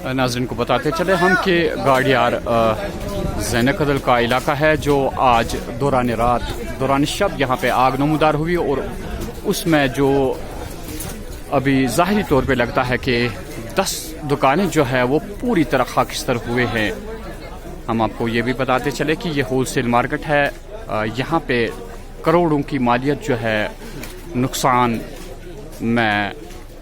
नाज़रीन को बताते चले हम कि गाड़ियार ज़ैनकदल का इलाका है, जो आज दौरान शब यहाँ पे आग नमूदार हुई और उसमें जो अभी ज़ाहिरी तौर पे लगता है कि 10 दुकानें जो है वो पूरी तरह खाकिस्तर हुए हैं। हम आपको ये भी बताते चले कि ये होलसेल मार्केट है, यहाँ पे करोड़ों की मालियत जो है नुकसान में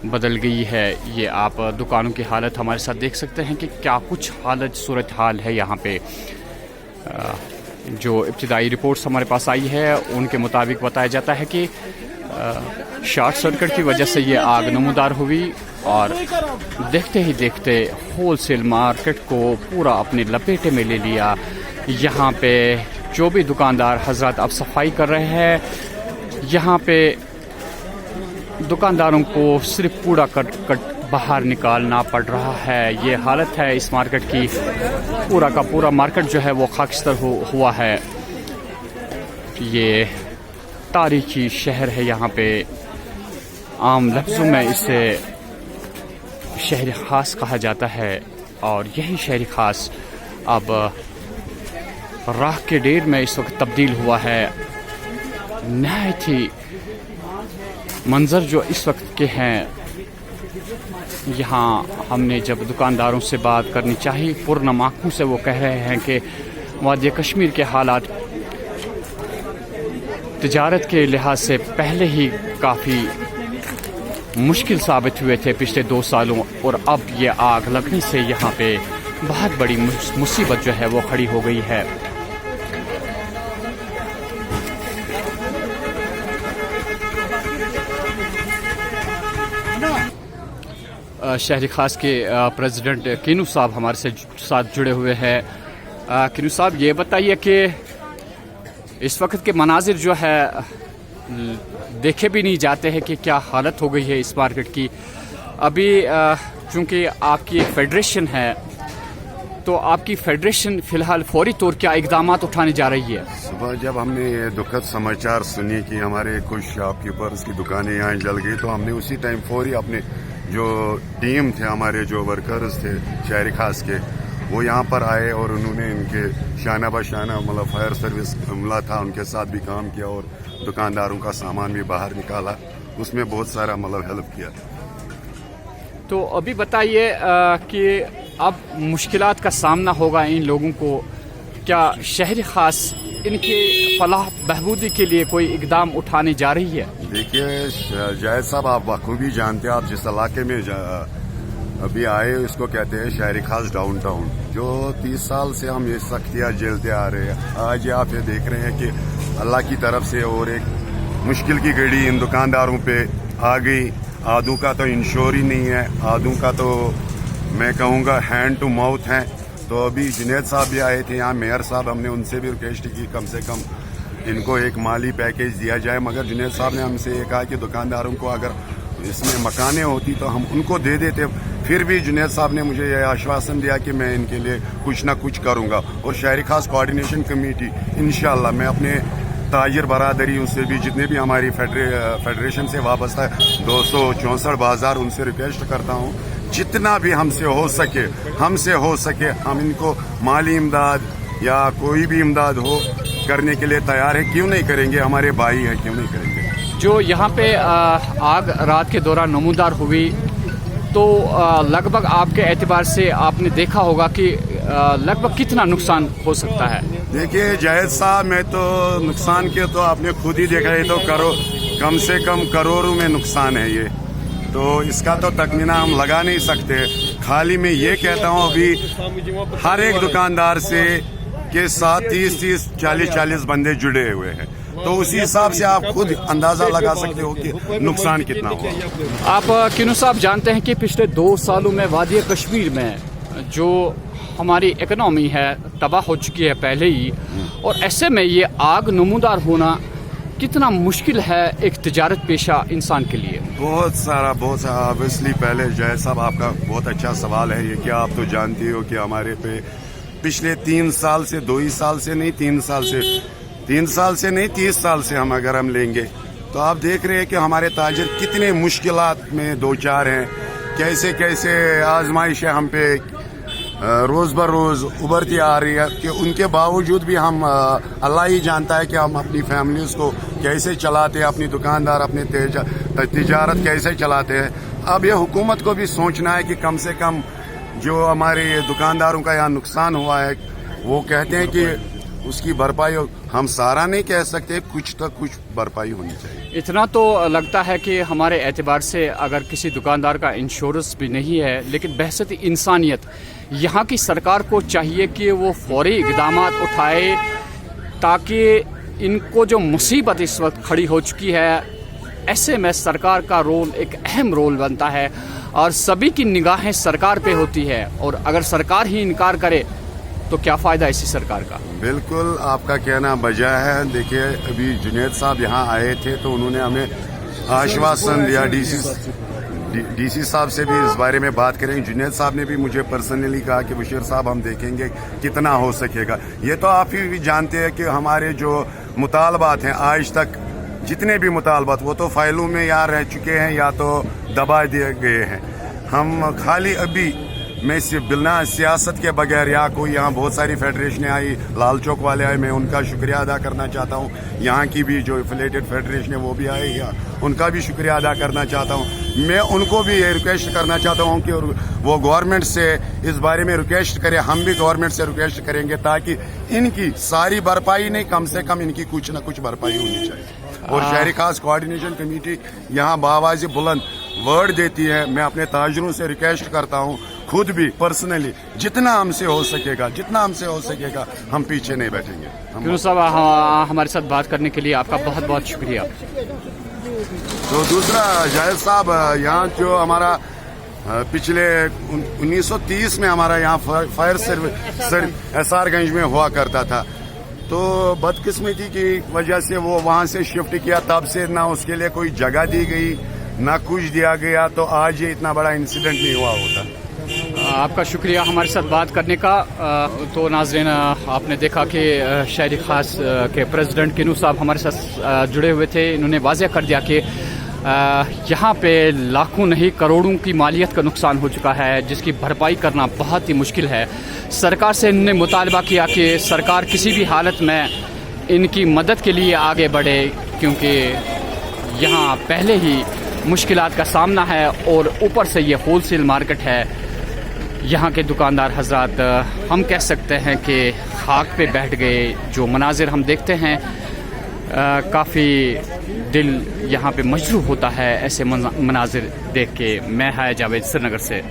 बदल गई है। ये आप दुकानों की हालत हमारे साथ देख सकते हैं कि क्या कुछ हालत सूरत हाल है यहाँ पे। जो इब्तिदाई रिपोर्ट्स हमारे पास आई है उनके मुताबिक बताया जाता है कि शॉर्ट सर्किट की वजह से ये आग नमूदार हुई और देखते ही देखते होलसेल मार्केट को पूरा अपने लपेटे में ले लिया। यहाँ पे जो भी दुकानदार हजरत अब सफाई कर रहे हैं, यहाँ पे दुकानदारों को सिर्फ कूड़ा कट बाहर निकालना पड़ रहा है। ये हालत है इस मार्केट की, पूरा का पूरा मार्केट जो है वो खाकिस्तर हुआ है। ये तारीखी शहर है, यहाँ पे आम लफ्ज़ों में इसे शहर ख़ास कहा जाता है और यही शहर ख़ास अब राह के डेर में इस वक्त तब्दील हुआ है। नहायत ही मंजर जो इस वक्त के हैं, यहाँ हमने जब दुकानदारों से बात करनी चाहिए, पुरनम आँखों से वो कह रहे हैं कि वादी कश्मीर के हालात तिजारत के लिहाज से पहले ही काफ़ी मुश्किल साबित हुए थे पिछले 2 सालों, और अब ये आग लगने से यहाँ पे बहुत बड़ी मुसीबत जो है वो खड़ी हो गई है। शहरी खास के प्रेसिडेंट किनू साहब हमारे साथ जुड़े हुए हैं। किनू साहब, ये बताइए कि इस वक्त के मनाजिर जो है देखे भी नहीं जाते हैं कि क्या हालत हो गई है इस मार्केट की। अभी चूँकि आपकी एक फेडरेशन है, तो आपकी फेडरेशन फ़िलहाल फौरी तौर क्या इक़दामात उठाने जा रही है? सुबह जब हमने ये दुखद समाचार सुनी कि हमारे कुछ शॉपकीपर्स की दुकानें यहाँ जल गई, तो हमने उसी टाइम फौरी अपने जो टीम थे, हमारे जो वर्कर्स थे शहरी खास के, वो यहाँ पर आए और उन्होंने इनके शाना बशाना मतलब फायर सर्विस अमला था, उनके साथ भी काम किया और दुकानदारों का सामान भी बाहर निकाला। उसमें बहुत सारा मतलब हेल्प किया। तो अभी बताइए कि अब मुश्किलात का सामना होगा इन लोगों को, क्या शहरी खास इनके फलाह बहबूदी के लिए कोई इकदाम उठाने जा रही है? देखिए जायद साहब, आप बखूबी जानते हैं, आप जिस इलाके में अभी आए इसको कहते हैं शहरी खास डाउन टाउन, जो 30 साल से हम ये सख्तियाँ झेलते आ रहे हैं। आज आप ये देख रहे हैं कि अल्लाह की तरफ से और एक मुश्किल की घड़ी इन दुकानदारों पे आ गई। आधों का तो इंश्योर ही नहीं है, आधों का तो मैं कहूँगा हैंड टू माउथ है। तो अभी जुनैद साहब भी आए थे यहाँ, मेयर साहब, हमने उनसे भी रिक्वेस्ट की कम से कम इनको एक माली पैकेज दिया जाए, मगर जुनैद साहब ने हमसे ये कहा कि दुकानदारों को अगर इसमें मकानें होती तो हम उनको दे देते। फिर भी जुनैद साहब ने मुझे यह आश्वासन दिया कि मैं इनके लिए कुछ ना कुछ करूँगा। और शहरी खास कोऑर्डिनेशन कमेटी इंशाल्लाह मैं अपने ताजिर बरादरी उनसे भी, जितने भी हमारी फेडरेशन से वाबस्ता है 264 बाजार, उनसे रिक्वेस्ट करता हूँ जितना भी हमसे हो सके हम इनको माली इमदाद या कोई भी इमदाद हो करने के लिए तैयार है। क्यों नहीं करेंगे, हमारे भाई हैं, क्यों नहीं करेंगे। जो यहाँ पे आग रात के दौरान नमूदार हुई, तो लगभग आपके एतबार से आपने देखा होगा कि लगभग कितना नुकसान हो सकता है? देखिए जायद साहब, मैं तो नुकसान के तो आपने खुद ही देखा है, तो कम से कम करोड़ों में नुकसान है ये, तो इसका तो तखमीना हम लगा नहीं सकते। खाली मैं ये कहता हूँ अभी हर एक दुकानदार से के साथ 30-30, 40-40 बंदे जुड़े हुए हैं, तो उसी हिसाब से आप खुद अंदाजा लगा सकते हो कि नुकसान कितना हुआ। आप किनू साहब जानते हैं कि पिछले 2 सालों में वादी कश्मीर में जो हमारी इकनॉमी है तबाह हो चुकी है पहले ही, और ऐसे में ये आग नमूदार होना कितना मुश्किल है एक तिजारत पेशा इंसान के लिए? बहुत सारा ऑब्वियसली। पहले जय साहब, आपका बहुत अच्छा सवाल है ये, क्या आप तो जानती हो कि हमारे पे पिछले 3 साल से, 2 ही साल से नहीं, 3 साल से नहीं, 30 साल से अगर हम लेंगे तो आप देख रहे हैं कि हमारे ताजिर कितने मुश्किलात में 2-4 हैं। कैसे कैसे आजमाइशें हम पे रोज बर रोज उभरती आ रही है कि उनके बावजूद भी हम अल्लाह ही जानता है कि हम अपनी फैमिलीज को कैसे चलाते हैं, अपनी दुकानदार अपनी तिजारत कैसे चलाते हैं। अब ये हुकूमत को भी सोचना है कि कम से कम जो हमारे दुकानदारों का यहाँ नुकसान हुआ है, वो कहते हैं कि उसकी भरपाई हम सारा नहीं कह सकते, कुछ तो कुछ भरपाई होनी चाहिए। इतना तो लगता है कि हमारे एतबार से अगर किसी दुकानदार का इंश्योरेंस भी नहीं है, लेकिन बहसत इंसानियत यहाँ की सरकार को चाहिए कि वो फौरी इक़दाम उठाए ताकि इनको जो मुसीबत इस वक्त खड़ी हो चुकी है, ऐसे में सरकार का रोल एक अहम रोल बनता है और सभी की निगाहें सरकार पे होती है। और अगर सरकार ही इनकार करे तो क्या फ़ायदा इसी सरकार का। बिल्कुल आपका कहना बजा है। देखिए अभी जुनैद साहब यहाँ आए थे तो उन्होंने हमें आश्वासन दिया, डीसी साहब से भी इस बारे में बात करेंगे। जुनैद साहब ने भी मुझे पर्सनली कहा कि बशीर साहब हम देखेंगे कितना हो सकेगा। ये तो आप ही भी जानते हैं कि हमारे जो मुतालबात हैं आज तक जितने भी मुतालबात वो तो फाइलों में या रह चुके हैं या तो दबा दिए गए हैं। हम खाली अभी मैं बिना सियासत के बगैर या कोई यहाँ बहुत सारी फेडरेशनें आई, लाल चौक वाले आए, मैं उनका शुक्रिया अदा करना चाहता हूँ। यहाँ की भी जो एफिलेटेड फेडरेशन है वो भी आए, या उनका भी शुक्रिया अदा करना चाहता हूँ। मैं उनको भी ये रिक्वेस्ट करना चाहता हूँ कि वो गवर्नमेंट से इस बारे में रिक्वेस्ट करें, हम भी गवर्नमेंट से रिक्वेस्ट करेंगे ताकि इनकी सारी भरपाई नहीं, कम से कम इनकी कुछ न कुछ भरपाई होनी चाहिए। और शहरी खास कोऑर्डिनेशन कमेटी यहाँ बावाज़ बुलंद वर्ड देती है। मैं अपने ताजरों से रिक्वेस्ट करता हूँ, खुद भी पर्सनली जितना हमसे हो सकेगा हम पीछे नहीं बैठेंगे। क्यों साहब हमारे साथ बात करने के लिए आपका बहुत बहुत शुक्रिया। तो दूसरा जाहिद साहब, यहाँ जो हमारा पिछले 1930 में हमारा यहाँ फायर सर्विस SR गंज में हुआ करता था, तो बदकिस्मती की वजह से वो वहाँ से शिफ्ट किया, तब से ना उसके लिए कोई जगह दी गई ना कुछ दिया गया, तो आज ये इतना बड़ा इंसिडेंट नहीं हुआ होता। आपका शुक्रिया हमारे साथ बात करने का। तो नाज़रीन, आपने देखा कि शहरी खास के प्रेसिडेंट किनू साहब हमारे साथ जुड़े हुए थे। इन्होंने वाज़ह कर दिया कि यहाँ पे लाखों नहीं करोड़ों की मालियत का नुकसान हो चुका है, जिसकी भरपाई करना बहुत ही मुश्किल है। सरकार से इन्होंने मुतालबा किया कि सरकार किसी भी हालत में इनकी मदद के लिए आगे बढ़े, क्योंकि यहाँ पहले ही मुश्किलात का सामना है और ऊपर से ये होलसेल मार्केट है। यहाँ के दुकानदार हजरात, हम कह सकते हैं कि खाक पे बैठ गए। जो मनाजिर हम देखते हैं, काफ़ी दिल यहाँ पे मजरूह होता है ऐसे मनाजिर देख के। मैं है जावेद श्रीनगर से।